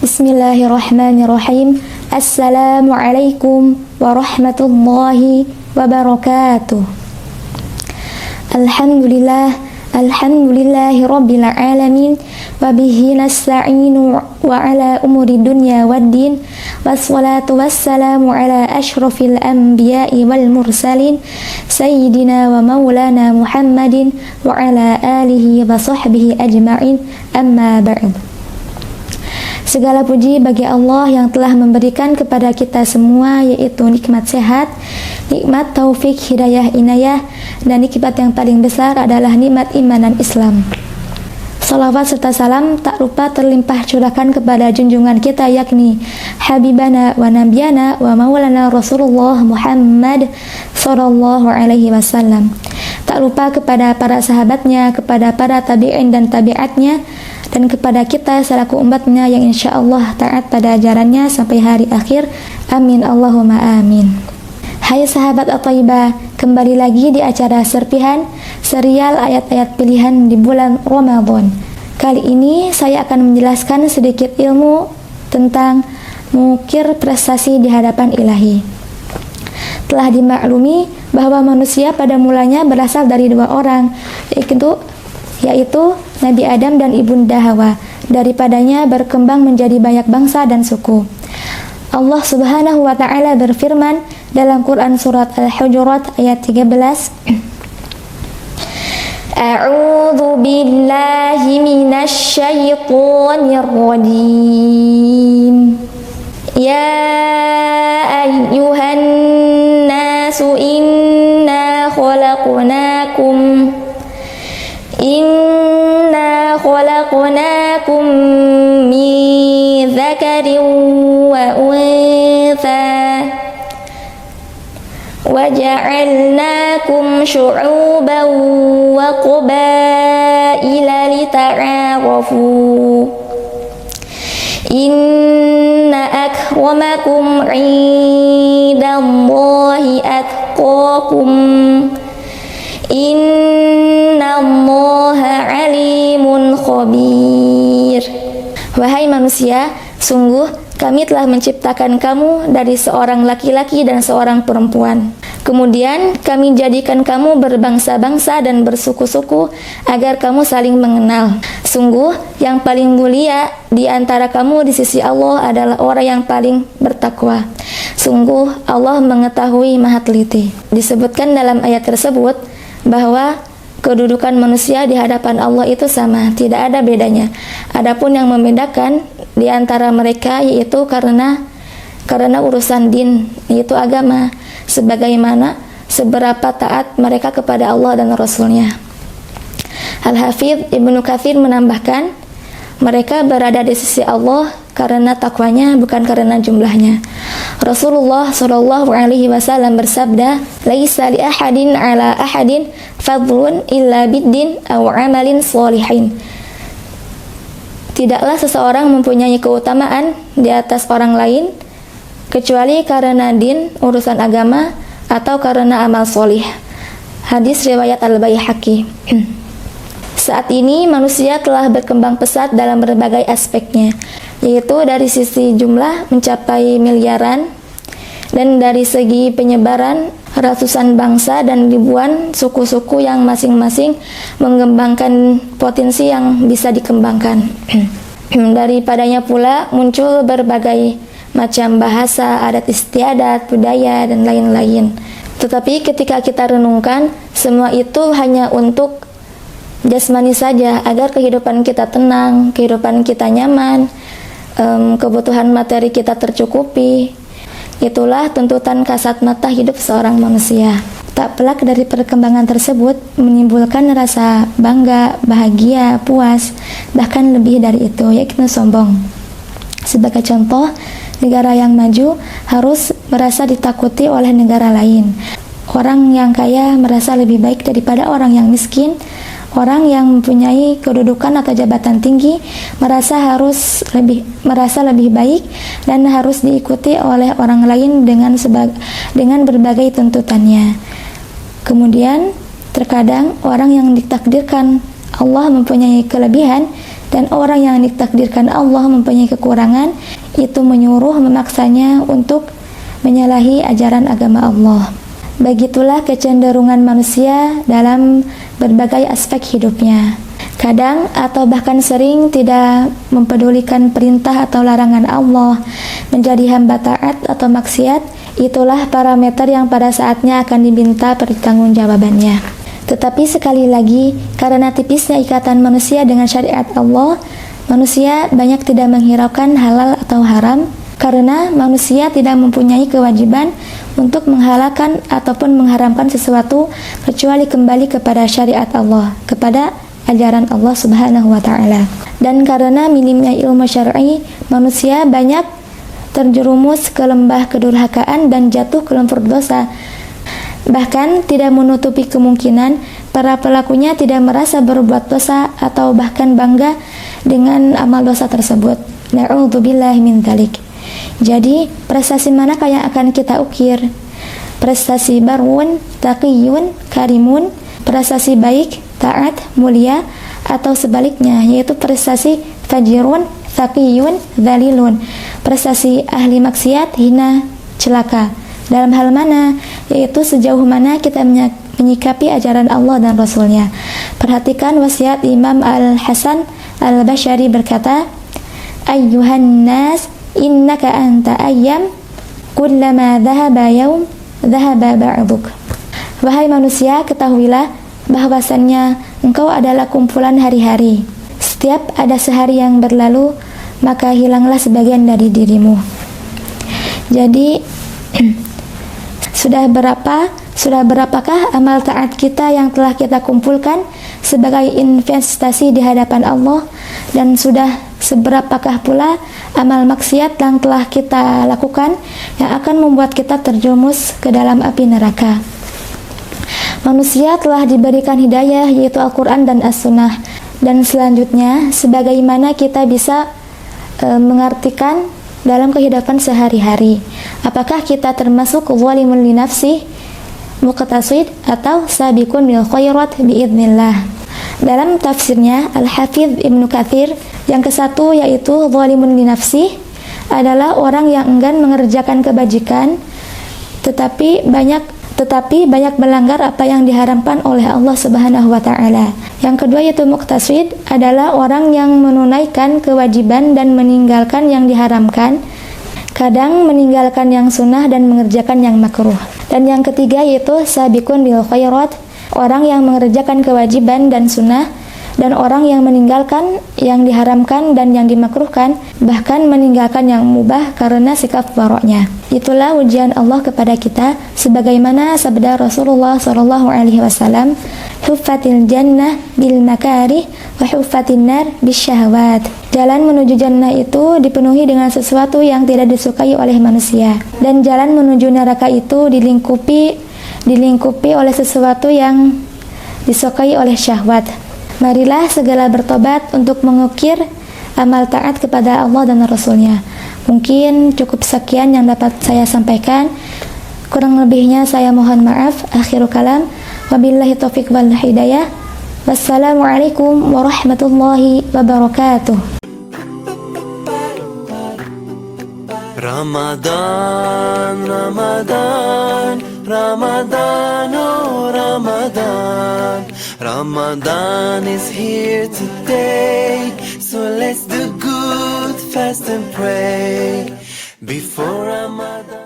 Bismillahirrahmanirrahim. Assalamualaikum warahmatullahi wabarakatuh. Alhamdulillahi rabbil alamin. Wabihi nasta'inu wa ala umuri dunya waddin. Wassalatu wassalamu ala ashrafil anbiya'i wal mursalin Sayyidina wa maulana Muhammadin wa ala alihi wa sahbihi ajma'in. Amma ba'd. Segala puji bagi Allah yang telah memberikan kepada kita semua, yaitu nikmat sehat, nikmat taufik, hidayah, inayah, dan nikmat yang paling besar adalah nikmat iman dan Islam. Salawat serta salam tak lupa terlimpah curahkan kepada junjungan kita, yakni Habibana wa Nabiyana wa Maulana Rasulullah Muhammad sallallahu alaihi wasallam. Tak lupa kepada para sahabatnya, kepada para tabi'in dan tabi'atnya, dan kepada kita selaku umatnya yang insya Allah taat pada ajarannya sampai hari akhir. Amin Allahumma amin. Hai sahabat At-Thaibah, kembali lagi di acara serpihan serial ayat-ayat pilihan di bulan Ramadan. Kali ini saya akan menjelaskan sedikit ilmu tentang mengukir prestasi di hadapan ilahi. Telah dimaklumi bahwa manusia pada mulanya berasal dari dua orang, yaitu Nabi Adam dan Ibunda Hawa. Daripadanya berkembang menjadi banyak bangsa dan suku. Allah Subhanahu wa taala berfirman dalam Quran surat Al-Hujurat ayat 13. A'udzu billahi minasy syaithanir rajim. Ya ayyuhan nasu inna khalaqnakum min dzakarin wa untha wa ja'alnakum syu'uban wa qabaila lita'arafu inna akramakum 'indallahi atqakum innallaha alimun khabir. Wahai manusia, sungguh kami telah menciptakan kamu dari seorang laki-laki dan seorang perempuan. Kemudian kami jadikan kamu berbangsa-bangsa dan bersuku-suku agar kamu saling mengenal. Sungguh yang paling mulia di antara kamu di sisi Allah adalah orang yang paling bertakwa. Sungguh Allah mengetahui maha teliti. Disebutkan dalam ayat tersebut bahwa kedudukan manusia di hadapan Allah itu sama, tidak ada bedanya. Adapun yang membedakan di antara mereka yaitu karena urusan din, yaitu agama, sebagaimana seberapa taat mereka kepada Allah dan Rasul-Nya. Al-Hafidz Ibnu Katsir menambahkan, mereka berada di sisi Allah karena takwanya, bukan karena jumlahnya. Rasulullah Shallallahu alaihi wasallam bersabda, "Laisa li ahadin ala ahadin fadlun illa biddin aw amalin sholihin." Tidaklah seseorang mempunyai keutamaan di atas orang lain kecuali karena din, urusan agama, atau karena amal solih. Hadis riwayat Al-Baihaqi. Saat ini manusia telah berkembang pesat dalam berbagai aspeknya, yaitu dari sisi jumlah mencapai miliaran, dan dari segi penyebaran ratusan bangsa dan ribuan suku-suku yang masing-masing mengembangkan potensi yang bisa dikembangkan. Daripadanya pula muncul berbagai macam bahasa, adat istiadat, budaya, dan lain-lain. Tetapi ketika kita renungkan, semua itu hanya untuk jasmani saja, agar kehidupan kita tenang, kehidupan kita nyaman, kebutuhan materi kita tercukupi. Itulah tuntutan kasat mata hidup seorang manusia. Tak pelak dari perkembangan tersebut menimbulkan rasa bangga, bahagia, puas, bahkan lebih dari itu, yaitu sombong. Sebagai contoh, negara yang maju harus merasa ditakuti oleh negara lain. Orang yang kaya merasa lebih baik daripada orang yang miskin. Orang yang mempunyai kedudukan atau jabatan tinggi merasa lebih baik dan harus diikuti oleh orang lain dengan berbagai tuntutannya. Kemudian terkadang orang yang ditakdirkan Allah mempunyai kelebihan dan orang yang ditakdirkan Allah mempunyai kekurangan, itu memaksanya untuk menyalahi ajaran agama Allah. Begitulah kecenderungan manusia dalam berbagai aspek hidupnya. Kadang atau bahkan sering tidak mempedulikan perintah atau larangan Allah, menjadi hamba taat atau maksiat. Itulah parameter yang pada saatnya akan diminta pertanggungjawabannya. Tetapi sekali lagi, karena tipisnya ikatan manusia dengan syariat Allah, manusia banyak tidak menghiraukan halal atau haram, karena manusia tidak mempunyai kewajiban untuk menghalalkan ataupun mengharamkan sesuatu kecuali kembali kepada syariat Allah, kepada ajaran Allah Subhanahu wa taala. Dan karena minimnya ilmu syar'i, manusia banyak terjerumus ke lembah kedurhakaan dan jatuh ke lumpur dosa. Bahkan tidak menutupi kemungkinan para pelakunya tidak merasa berbuat dosa atau bahkan bangga dengan amal dosa tersebut. Na'udzubillahi min dzalik. Jadi, prestasi manakah yang akan kita ukir? Prestasi barun, taqiyun, karimun, prestasi baik, taat, mulia, atau sebaliknya, yaitu prestasi fajirun, taqiyun, dzalilun, prestasi ahli maksiat, hina, celaka. Dalam hal mana? Yaitu sejauh mana kita menyikapi ajaran Allah dan Rasulnya. Perhatikan wasiat Imam Al-Hasan Al-Bashari berkata, Ayyuhan nas, innaka anta ayyam, kullama dhahaba yaum, dhahaba ba'duk. Wahai manusia, ketahuilah bahwasannya engkau adalah kumpulan hari-hari. Setiap ada sehari yang berlalu, maka hilanglah sebagian dari dirimu. Jadi, sudah berapakah amal taat kita yang telah kita kumpulkan sebagai investasi di hadapan Allah, dan sudah seberapakah pula amal maksiat yang telah kita lakukan yang akan membuat kita terjerumus ke dalam api neraka. Manusia telah diberikan hidayah, yaitu Al-Quran dan As-Sunnah. Dan selanjutnya, sebagaimana kita bisa mengartikan dalam kehidupan sehari-hari. Apakah kita termasuk zalimun li nafsih, muqtasid, atau sabiqun bil khairat biidznillah? Dalam tafsirnya Al-Hafidz Ibnu Katsir, yang kesatu yaitu zalimun li nafsih adalah orang yang enggan mengerjakan kebajikan tetapi banyak melanggar apa yang diharamkan oleh Allah Subhanahu wa taala. Yang kedua yaitu muqtasid, adalah orang yang menunaikan kewajiban dan meninggalkan yang diharamkan, kadang meninggalkan yang sunnah dan mengerjakan yang makruh. Dan yang ketiga yaitu sabiqun bil khairat, orang yang mengerjakan kewajiban dan sunnah, dan orang yang meninggalkan yang diharamkan dan yang dimakruhkan, bahkan meninggalkan yang mubah karena sikap waroknya. Itulah ujian Allah kepada kita, sebagaimana sabda Rasulullah SAW, huffatil jannah bil makarih wa huffatin nar bisyahwat. Jalan menuju jannah itu dipenuhi dengan sesuatu yang tidak disukai oleh manusia, dan jalan menuju neraka itu dilingkupi oleh sesuatu yang disukai oleh syahwat. Marilah segala bertobat untuk mengukir amal taat kepada Allah dan Rasulnya. Mungkin cukup sekian yang dapat saya sampaikan. Kurang lebihnya saya mohon maaf. Akhiru kalam. Wabillahi taufiq wal hidayah. Wassalamualaikum warahmatullahi wabarakatuh. Ramadan, Ramadan, Ramadan, oh Ramadan. Ramadan is here today, so let's do good, fast and pray before Ramadan.